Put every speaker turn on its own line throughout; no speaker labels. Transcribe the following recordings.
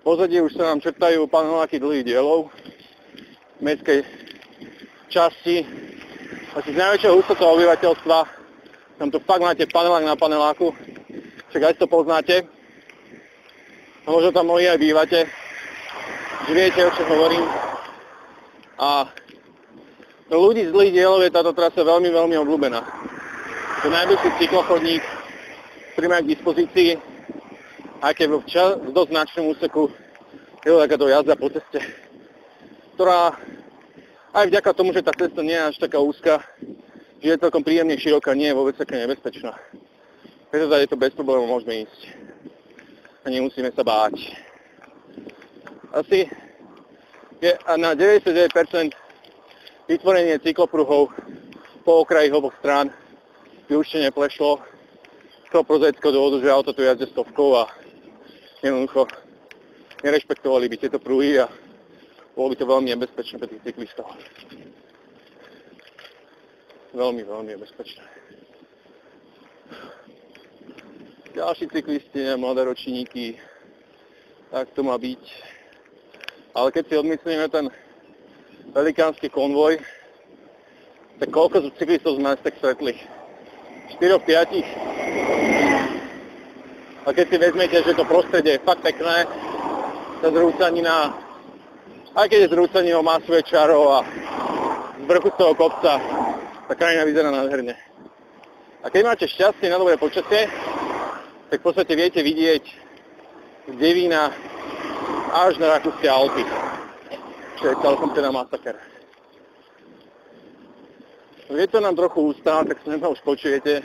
pozadí už sa nám črtajú paneláky dlhých dielov v mestskej časti. Asi z najväčšieho hustotou obyvateľstva. Tam tu fakt máte panelák na paneláku. Však aj to poznáte. A možno tam mnohí aj bývate. Že viete, o čom hovorím. A pre ľudí z dlhých dielov je táto trasa veľmi, veľmi obľúbená. To je najbližší cyklochodník, ktorý majú k dispozícii, aj keď v dosť značnom úseku je to takáto jazda po ceste, ktorá aj vďaka tomu, že tá cesta nie je až taká úzka, že je celkom príjemne široká, nie je vôbec taká nebezpečná. Preto tady to bez problémov môžeme ísť. A nemusíme sa báť. Asi je na 99% vytvorenie cyklopruhov po okraji oboch strán by určite neplešlo. Z toho prozaického dôvodu, že auto tu jazde stovkou a jednoducho nerešpektovali by tieto pruhy a bolo by to veľmi nebezpečné pre tých cyklistov. Veľmi, veľmi nebezpečné. Ďalší cyklisti, mladé ročníky, tak to má byť. Ale keď si odmyslíme ten velikánsky konvoj, tak koľko cyklistov sme tak stretli? 4-5. A keď si vezmete, že to prostredie je fakt pekné, tá zrúcanina, aj keď je zrúcaninou masu čarov a z vrchu z toho kopca, tá krajina vyzerá nádherne. A keď máte šťastie na dobré počasie, tak v podstate viete vidieť z Devína až na Rakúske Alpy, čo je celkom teda masaker. Je to nám trochu ústa, tak sa už počujete,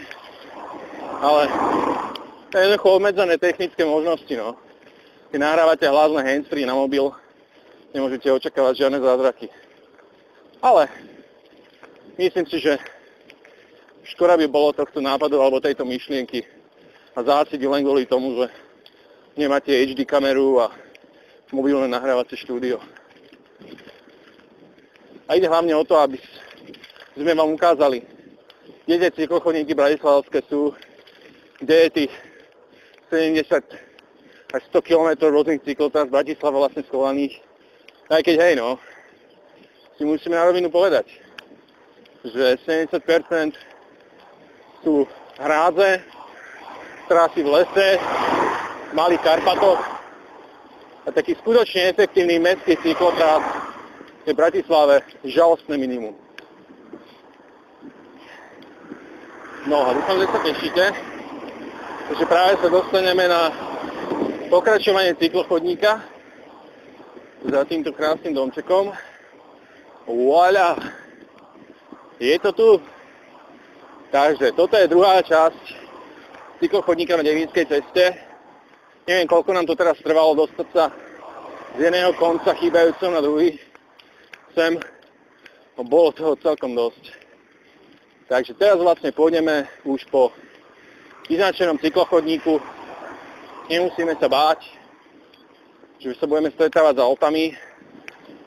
ale to je jednoducho obmedzené technické možnosti, no. Keď nahrávate hlas na handsfree na mobil, nemôžete očakávať žiadne zázraky. Ale myslím si, že škoda by bolo tohto nápadu alebo tejto myšlienky a zácidi len kvôli tomu, že nemáte HD kameru a mobilné nahrávacie štúdio. A ide hlavne o to, aby sme vám ukázali, kde tie cyklochodníky bratislavské sú, kde je tých 70 až 100 km rôznych cyklotras Bratislava vlastne schovaných. Aj keď hej no, si musíme na rovinu povedať, že 70% sú hrádze, trasy v lese, v malých Karpatoch a taký skutočne efektívny mestský cyklotras je v Bratislave žalostné minimum. No a dúfam, že sa tešíte, že práve sa dostaneme na pokračovanie cyklochodníka za týmto krásnym domčekom. Voilà! Je to tu. Takže toto je druhá časť cyklochodníka na Devínskej ceste. Neviem, koľko nám to teraz trvalo dostať sa z jedného konca chýbajúceho na druhý sem. No bolo toho celkom dosť. Takže teraz vlastne pôjdeme už po vyznačenom cyklochodníku. Nemusíme sa báť, že sa budeme stretávať za Alpami.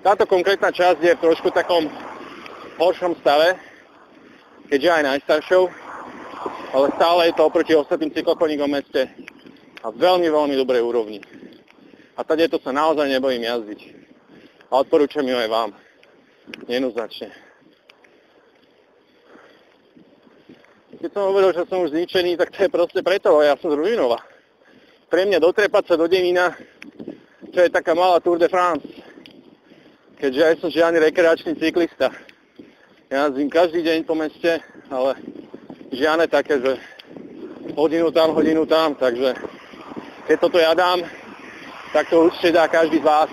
Táto konkrétna časť je v trošku takom horšom stave, keďže aj najstaršou, ale stále je to oproti ostatným cyklochodníkom v meste a veľmi, veľmi dobrej úrovni. A tadeto sa naozaj nebojím jazdiť. A odporúčam ju aj vám. Jednoznačne. Keď som hovoril, že som už zničený, tak to je proste preto, ja som z Ružinova. Pre mňa dotrepať sa do Devína, čo je taká malá Tour de France, keďže aj som žiadny rekreačný cyklista. Ja jazdím každý deň po meste, ale žiadne také, že hodinu tam, takže keď toto ja dám, tak to určite dá každý z vás.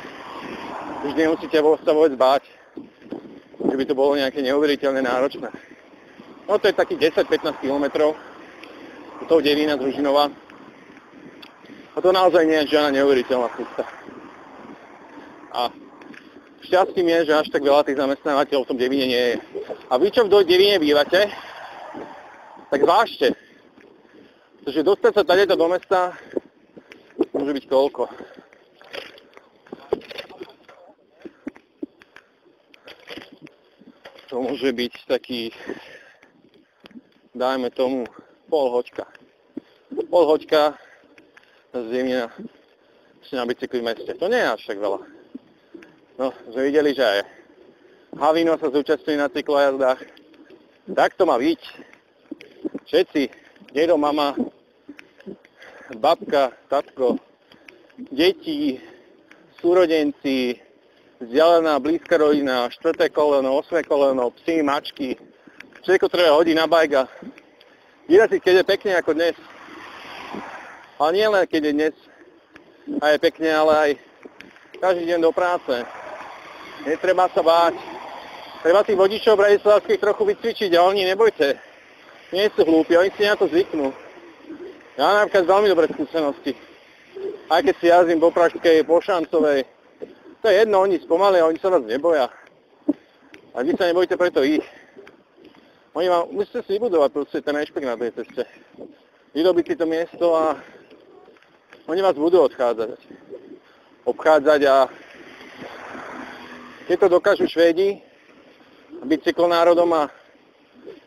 Už nemusíte sa vôbec báť, že by to bolo nejaké neuveriteľne náročné. No to je takých 10-15 km do toho Devína z Ružinova. A to naozaj nie je žiadna neuveriteľná cesta. A šťastím je, že až tak veľa tých zamestnávateľov v tom Devíne nie je. A vy, čo v Devíne bývate, tak zvážte. Pretože dostať sa tadeto do mesta môže byť koľko. To môže byť takých, dajme tomu, pol hoďka z Devína na bicykli v meste. To nie je až tak veľa. No, sme videli, že aj Havino sa zúčastňuje na cyklojazdách. Tak to má byť. Všetci, dedo, mama, babka, tatko, deti, súrodenci, vzdialená, blízka rodina, 4. koleno, 8. koleno, psi, mačky. Všetko treba hodiť na bajk a vyraziť, keď je pekne ako dnes. Ale nie len keď je dnes a je pekne, ale aj každý deň do práce. Netreba sa báť. Treba tých vodičov bratislavských trochu vycvičiť a oni, nebojte, nie sú hlúpi, oni si na to zvyknú. Ja mám napríklad veľmi dobré skúsenosti. Aj keď si jazdím po Pražskej, po Šancovej, to je jedno, oni spomalia, oni sa vás neboja. A vy sa nebojte preto ich. Oni vám, musíte si vybudovať proste ten rešpekt na tej ceste. Vydobiť si to miesto a oni vás budú obchádzať a keď to dokážu Švédi, byť cyklonárodom a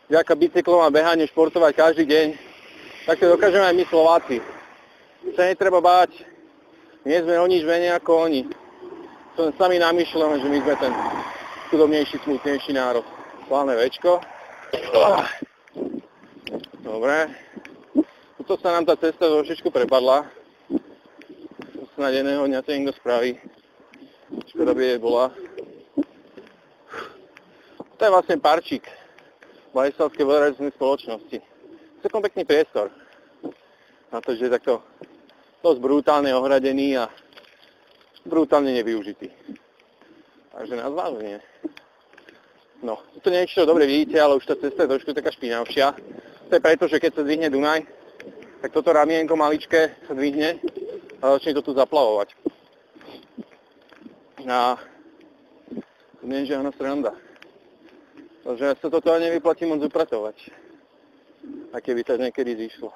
vďaka bicyklom a behaniu športovať každý deň, tak to dokážeme aj my Slováci. Sa netreba báť, nie sme o nič menej ako oni. To sami namýšľame, že my sme ten chudobnejší, smutnejší národ. Slávne večko. Dobre. Tuto sa nám tá cesta trošičku prepadla. Snad jedného dňa to niekto spraví. Škoda by jej bola. To je vlastne parčík Bratislavskej vodoraznej spoločnosti. Celkom pekný priestor. Na to, že je takto dosť brutálne ohradený a brutálne nevyužitý. Takže nás vážne. No, to niečo dobre vidíte, ale už tá cesta je trošku taká špinavšia. To je preto, že keď sa zdvihne Dunaj, tak toto ramienko maličké sa dvihne a začne to tu zaplavovať. A to nie je žiadna sranda. Takže sa toto nevyplatí moc upratovať. A keby to niekedy zišlo.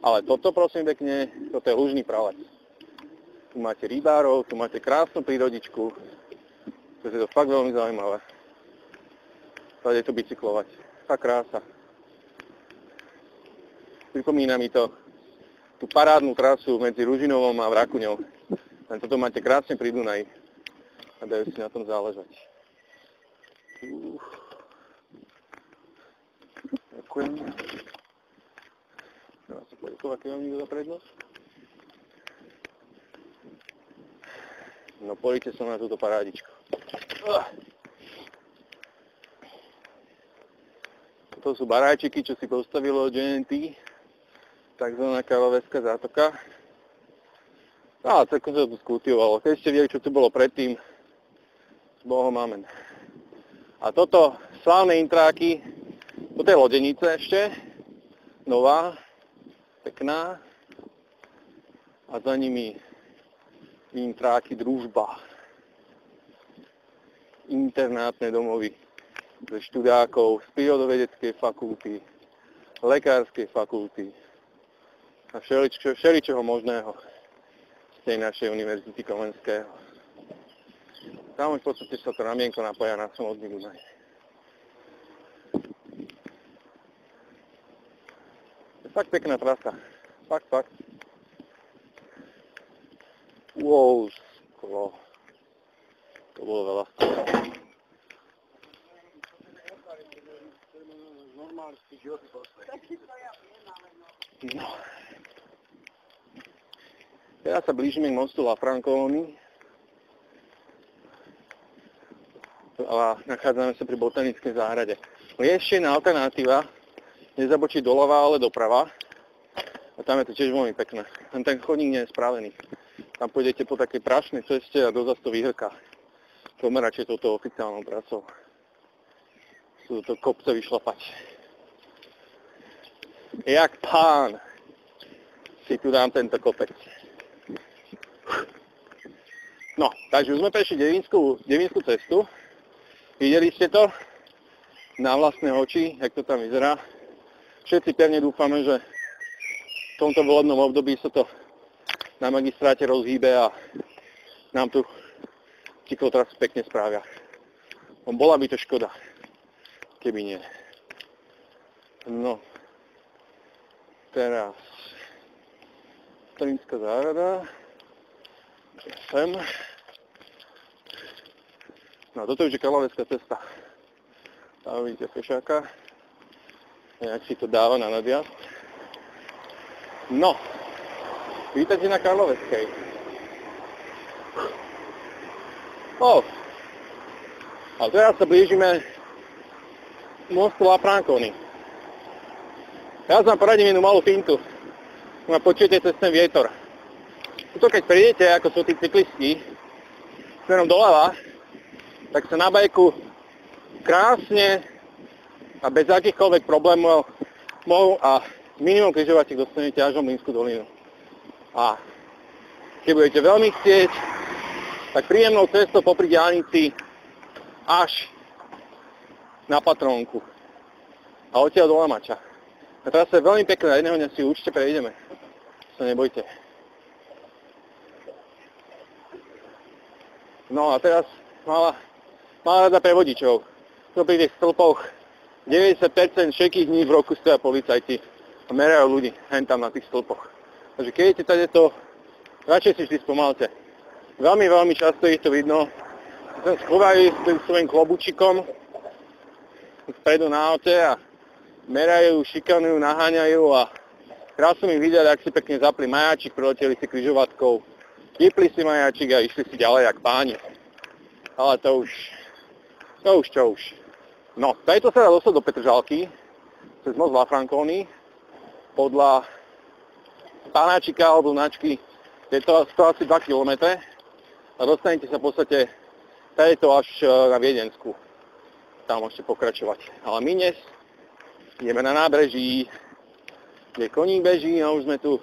Ale toto, prosím pekne, toto je lužný pralec. Tu máte rybárov, tu máte krásnu prírodičku. To je to fakt veľmi zaujímavé. Tady je tu bicyklovať. Fakt krása. Pripomína mi to tú parádnu trasu medzi Ružinovom a Vrakuňou. Len toto máte krásne pri Dunaji. A dajú si na tom záležať. Ďakujem. Teraz sa poďakovať, keď mám niekto za prednosť. No poďte sa na túto parádičku. To sú baráčiky, čo si postavilo GNT. Takzvaná kávoveská zátoka. No, tak sa to skultivovalo. Keď ste videli, čo tu bolo predtým, s Bohom amen. A toto slávne intráky, toto je lodenica ešte, nová, pekná. A za nimi intráky Družba. Internátne domovy pre študákov z prírodovedeckej fakulty, lekárskej fakulty a všeličoho možného z tej našej univerzity Komenského. Tam už v podstate sa to ramienko napája na samotný Dunaj. Je fakt pekná trasa. Fakt. Wow, sklo. To bolo veľa. No. Teraz sa blížime k mostu La Franconi a nachádzame sa pri botanickej záhrade. Je ešte jedna alternatíva, nezabočiť doľava, ale doprava. A tam je to tiež veľmi pekné. Ten chodník nie je spravený. Tam pôjdete po takej prašnej ceste a dozad to vyhrká. Poďme radšej touto oficiálnou trasou. Sú to kopce vyšlapať. Jak pán si tu dám tento kopec. No, takže už sme prešli Devinskú cestu. Videli ste to na vlastné oči, jak to tam vyzerá. Všetci pevne dúfame, že v tomto volebnom období sa to na magistráte rozhýbe a nám tu cyklotrasu pekne správia. Bola by to škoda, keby nie. No, teraz Strínska záhrada. Sem. No toto už je Karlovecká cesta. Tam vidíte fešáka. Nejak si to dáva na nadjazd. No, vítajte na Karloveckej. A teraz sa blížime mostu La Franconi. Ja vám poradím jednu malú fintu. Počujete cez ten vietor. Tuto keď prídete, ako sú tí cyklisti, smerom doľava, tak sa na bajku krásne a bez akýchkoľvek problémov a minimum križovatek dostanete až o Mlynskú dolinu. A keď budete veľmi chcieť, tak príjemnou cestou popri diaľnici až na Patrónku a odtiaľ do Lamača. A teraz je veľmi pekné, jedného dňa si určite prejdeme. Sa nebojte. No a teraz malá rada pre vodičov. Tu pri tých stĺpoch 90% všetkých dní v roku stoja policajti a merajú ľudí hen tam na tých stĺpoch. Takže keď idete tadeto, radšej si vždy spomalte. Veľmi, veľmi často ich to vidno. Tam schovajú s tým svojím klobučikom vpredu na aute a merajú, šikanujú, naháňajú a krásne mi videli, ak si pekne zapli majáčik, preleteli si križovatkou, vypli si majáčik a išli si ďalej jak páni. Ale to už. No, tajto sa dá dostať do Petržalky, cez most La Franconi, podľa panáčika alebo značky, je to asi 2 km a dostanete sa v podstate tajto až na Viedenskú. Tam môžete pokračovať. Ale my dnes ideme na nábreží, kde koník beží a už sme tu.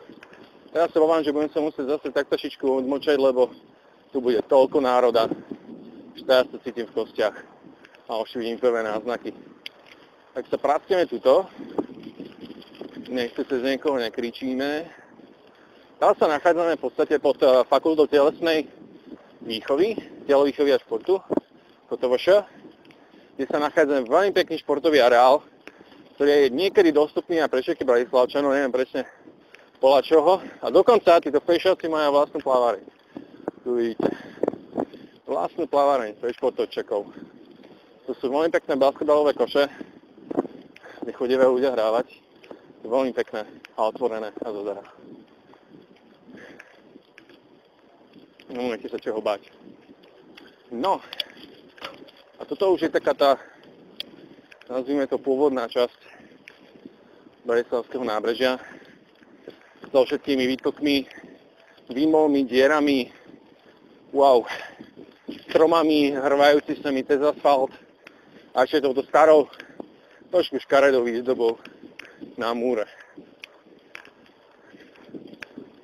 Teraz sa obávam, že budem sa musieť zase tak trošičku odmočať, lebo tu bude toľko národa, že teraz to cítim v kostiach a už vidím prvé náznaky. Tak sa pracujeme tuto, nech tu cez niekoho nekričíme. Tam sa nachádzame v podstate pod fakultou telesnej výchovy, telovýchovy a športu, KTVŠ, kde sa nachádzame veľmi pekný športový areál, ktorý je niekedy dostupný aj pre všetkých Bratislavčanov, neviem presne podľa čoho. A dokonca títo fešáci majú vlastnú plaváreň. Tu vidíte. Vlastnú plaváreň pre športovčekov. Tu sú veľmi pekné basketbalové koše, kde chodia ľudia hrávať. Je veľmi pekné a otvorené a zozerá. Nemôžete sa čoho báť. No. A toto už je taká tá, nazvime to pôvodná časť Bratislavského nábrežia so všetkými výtokmi, výmolmi, dierami, stromami, hrvajúci sa mi cez asfalt a ešte touto starou, trošku škaredou výzdobou na múre.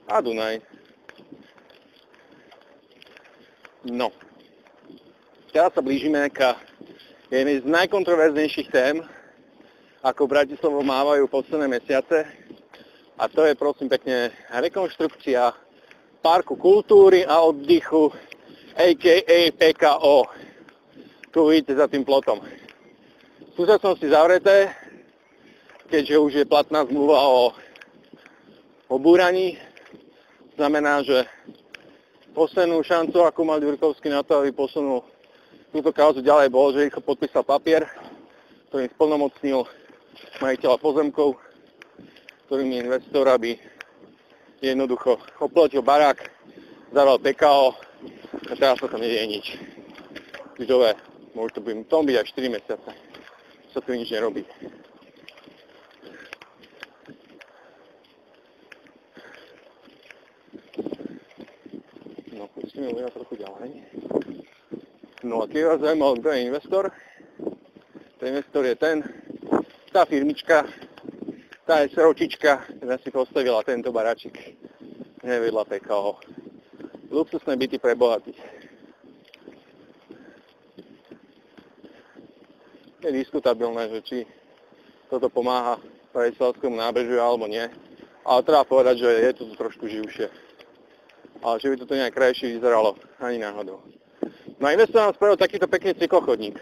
A Dunaj. No. Teraz sa blížime k jednej z najkontroverznejších tém, ako Bratislavou mávajú posledné mesiace. A to je, prosím pekne, rekonštrukcia Parku kultúry a oddychu, a.k.a. PKO. Tu vidíte za tým plotom. V súčasnosti zavreté, keďže už je platná zmluva o búraní. Znamená, že poslednú šancu, akú mal Ďurkovský na to, aby posunul túto kauzu ďalej, bol, že rýchlo podpísal papier, ktorým splnomocnil majiteľa pozemkov, ktorým je investor, aby jednoducho oplotil barák, zaval PKO a teraz sa tam nedieje nič. Kto vie, môže to byť až 4 mesiace, sa tu nič nerobí. No, pustíme ľudia trochu ďalej. No a keď vás zaujímal, kto je investor, ten investor je tá firmička, tá SROčička, ktorá si postavila tento baračik, nevedľa PKO. Luxusné byty pre bohatých. Je diskutabilné, že či toto pomáha Bratislavskému nábrežiu alebo nie, ale treba povedať, že je to tu trošku živšie. Ale že by toto nejak krajšie vyzeralo, ani náhodou. No a investor nám spravil takýto pekný cyklochodník.